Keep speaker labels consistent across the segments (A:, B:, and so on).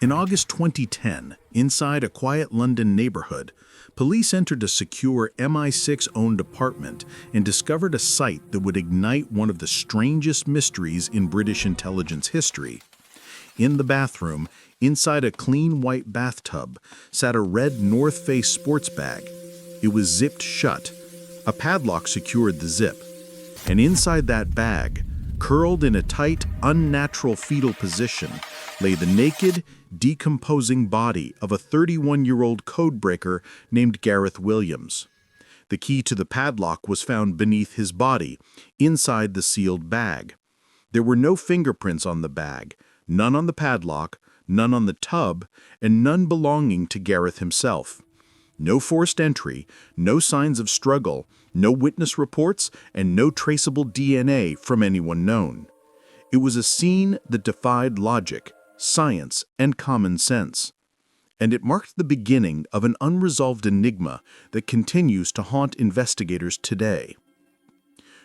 A: In August 2010, inside a quiet London neighborhood, police entered a secure MI6-owned apartment and discovered a site that would ignite one of the strangest mysteries in British intelligence history. In the bathroom, inside a clean white bathtub, sat a red North Face sports bag. It was zipped shut. A padlock secured the zip. And inside that bag, curled in a tight, unnatural fetal position, lay the naked, decomposing body of a 31-year-old codebreaker named Gareth Williams. The key to the padlock was found beneath his body, inside the sealed bag. There were no fingerprints on the bag, none on the padlock, none on the tub, and none belonging to Gareth himself. No forced entry, no signs of struggle, no witness reports, and no traceable DNA from anyone known. It was a scene that defied logic, science, and common sense. And it marked the beginning of an unresolved enigma that continues to haunt investigators today.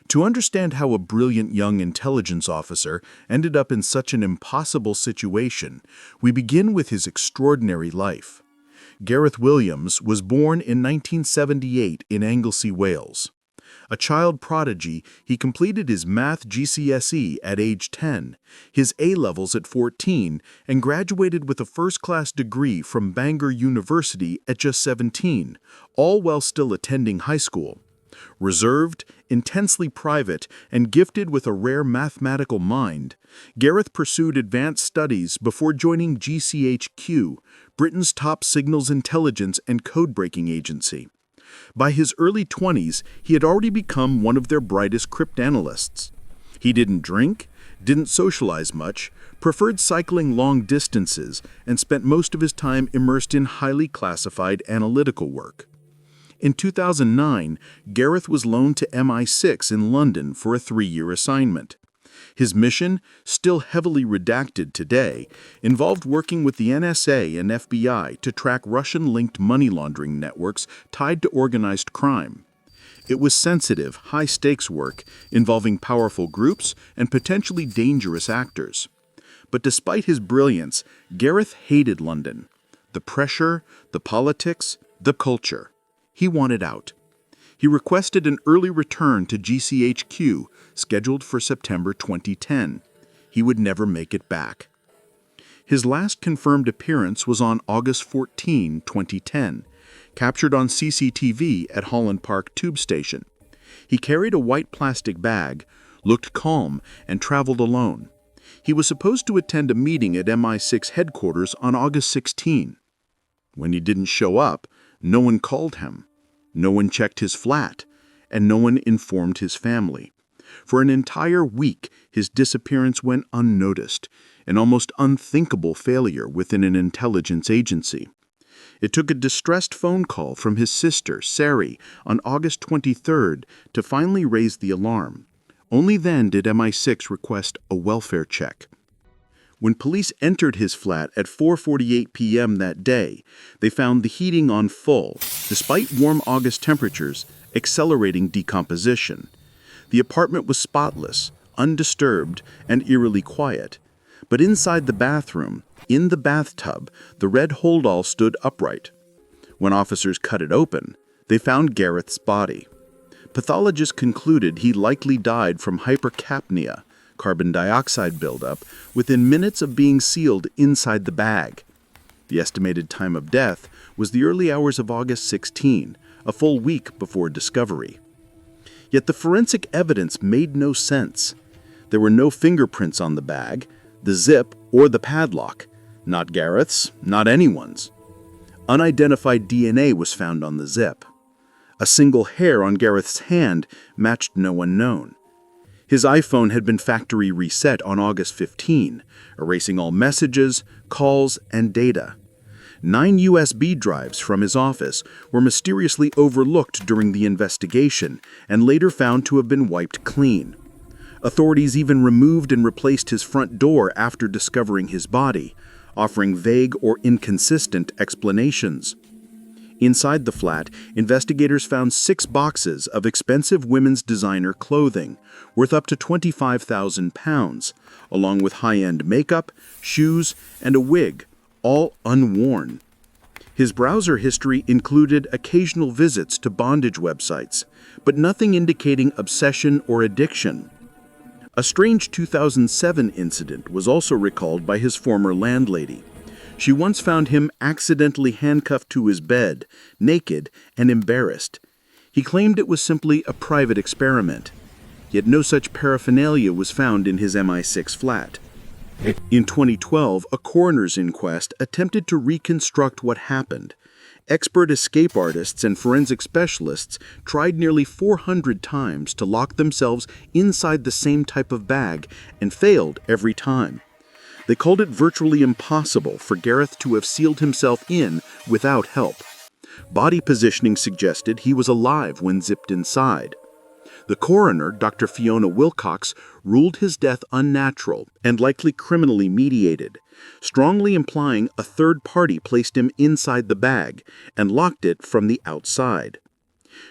A: To understand how a brilliant young intelligence officer ended up in such an impossible situation, we begin with his extraordinary life. Gareth Williams was born in 1978 in Anglesey, Wales. A child prodigy, he completed his math GCSE at age 10, his A-levels at 14, and graduated with a first-class degree from Bangor University at just 17, all while still attending high school. Reserved, intensely private, and gifted with a rare mathematical mind, Gareth pursued advanced studies before joining GCHQ, Britain's top signals intelligence and code-breaking agency. By his early 20s, he had already become one of their brightest cryptanalysts. He didn't drink, didn't socialize much, preferred cycling long distances, and spent most of his time immersed in highly classified analytical work. In 2009, Gareth was loaned to MI6 in London for a 3-year assignment. His mission, still heavily redacted today, involved working with the NSA and FBI to track Russian-linked money laundering networks tied to organized crime. It was sensitive, high-stakes work involving powerful groups and potentially dangerous actors. But despite his brilliance, Gareth hated London. The pressure, the politics, the culture. He wanted out. He requested an early return to GCHQ, scheduled for September 2010. He would never make it back. His last confirmed appearance was on August 14, 2010, captured on CCTV at Holland Park Tube Station. He carried a white plastic bag, looked calm, and traveled alone. He was supposed to attend a meeting at MI6 headquarters on August 16. When he didn't show up, no one called him. No one checked his flat, and no one informed his family. For an entire week, his disappearance went unnoticed, an almost unthinkable failure within an intelligence agency. It took a distressed phone call from his sister, Sari, on August 23rd to finally raise the alarm. Only then did MI6 request a welfare check. When police entered his flat at 4:48 p.m. that day, they found the heating on full, despite warm August temperatures, accelerating decomposition. The apartment was spotless, undisturbed, and eerily quiet. But inside the bathroom, in the bathtub, the red holdall stood upright. When officers cut it open, they found Gareth's body. Pathologists concluded he likely died from hypercapnia, carbon dioxide buildup, within minutes of being sealed inside the bag. The estimated time of death was the early hours of August 16, a full week before discovery. Yet the forensic evidence made no sense. There were no fingerprints on the bag, the zip, or the padlock. Not Gareth's, not anyone's. Unidentified DNA was found on the zip. A single hair on Gareth's hand matched no one known. His iPhone had been factory reset on August 15, erasing all messages, calls, and data. 9 USB drives from his office were mysteriously overlooked during the investigation and later found to have been wiped clean. Authorities even removed and replaced his front door after discovering his body, offering vague or inconsistent explanations. Inside the flat, investigators found 6 boxes of expensive women's designer clothing, worth up to £25,000, along with high-end makeup, shoes, and a wig, all unworn. His browser history included occasional visits to bondage websites, but nothing indicating obsession or addiction. A strange 2007 incident was also recalled by his former landlady. She once found him accidentally handcuffed to his bed, naked and embarrassed. He claimed it was simply a private experiment, yet no such paraphernalia was found in his MI6 flat. In 2012, a coroner's inquest attempted to reconstruct what happened. Expert escape artists and forensic specialists tried nearly 400 times to lock themselves inside the same type of bag and failed every time. They called it virtually impossible for Gareth to have sealed himself in without help. Body positioning suggested he was alive when zipped inside. The coroner, Dr. Fiona Wilcox, ruled his death unnatural and likely criminally mediated, strongly implying a third party placed him inside the bag and locked it from the outside.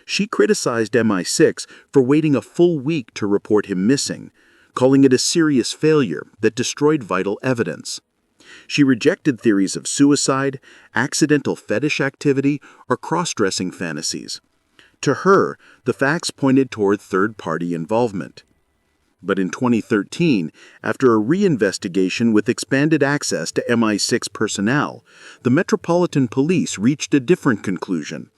A: She criticized MI6 for waiting a full week to report him missing, calling it a serious failure that destroyed vital evidence. She rejected theories of suicide, accidental fetish activity, or cross-dressing fantasies. To her, the facts pointed toward third-party involvement. But in 2013, after a reinvestigation with expanded access to MI6 personnel, the Metropolitan Police reached a different conclusion.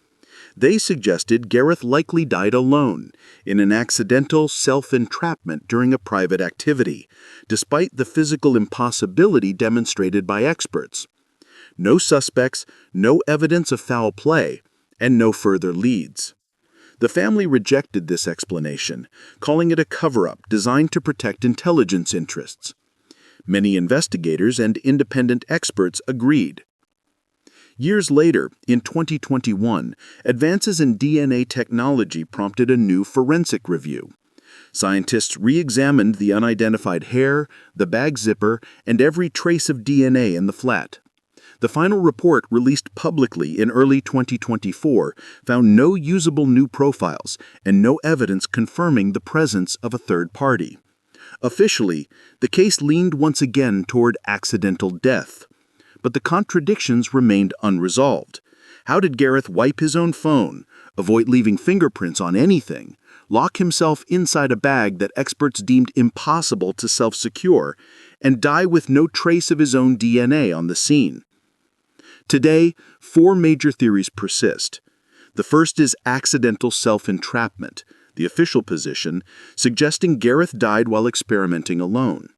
A: They suggested Gareth likely died alone, in an accidental self-entrapment during a private activity, despite the physical impossibility demonstrated by experts. No suspects, no evidence of foul play, and no further leads. The family rejected this explanation, calling it a cover-up designed to protect intelligence interests. Many investigators and independent experts agreed. Years later, in 2021, advances in DNA technology prompted a new forensic review. Scientists re-examined the unidentified hair, the bag zipper, and every trace of DNA in the flat. The final report, released publicly in early 2024, found no usable new profiles and no evidence confirming the presence of a third party. Officially, the case leaned once again toward accidental death. But the contradictions remained unresolved. How did Gareth wipe his own phone, avoid leaving fingerprints on anything, lock himself inside a bag that experts deemed impossible to self-secure, and die with no trace of his own DNA on the scene? Today, 4 major theories persist. The first is accidental self-entrapment, the official position, suggesting Gareth died while experimenting alone.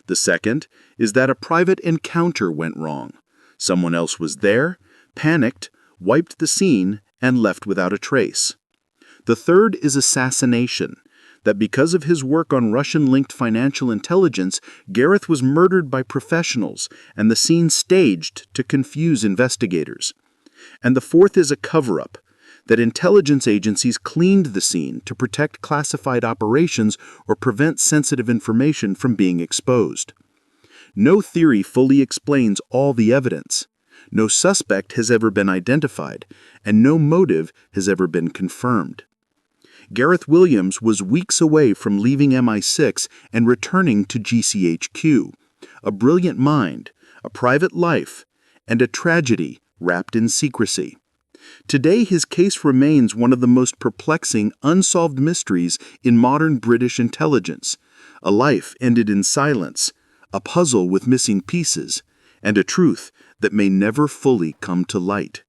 A: The second is that a private encounter went wrong. Someone else was there, panicked, wiped the scene, and left without a trace. The third is assassination, that because of his work on Russian-linked financial intelligence, Gareth was murdered by professionals and the scene staged to confuse investigators. And the fourth is a cover-up, that intelligence agencies cleaned the scene to protect classified operations or prevent sensitive information from being exposed. No theory fully explains all the evidence. No suspect has ever been identified, and no motive has ever been confirmed. Gareth Williams was weeks away from leaving MI6 and returning to GCHQ, a brilliant mind, a private life, and a tragedy wrapped in secrecy. Today, his case remains one of the most perplexing, unsolved mysteries in modern British intelligence. A life ended in silence, a puzzle with missing pieces, and a truth that may never fully come to light.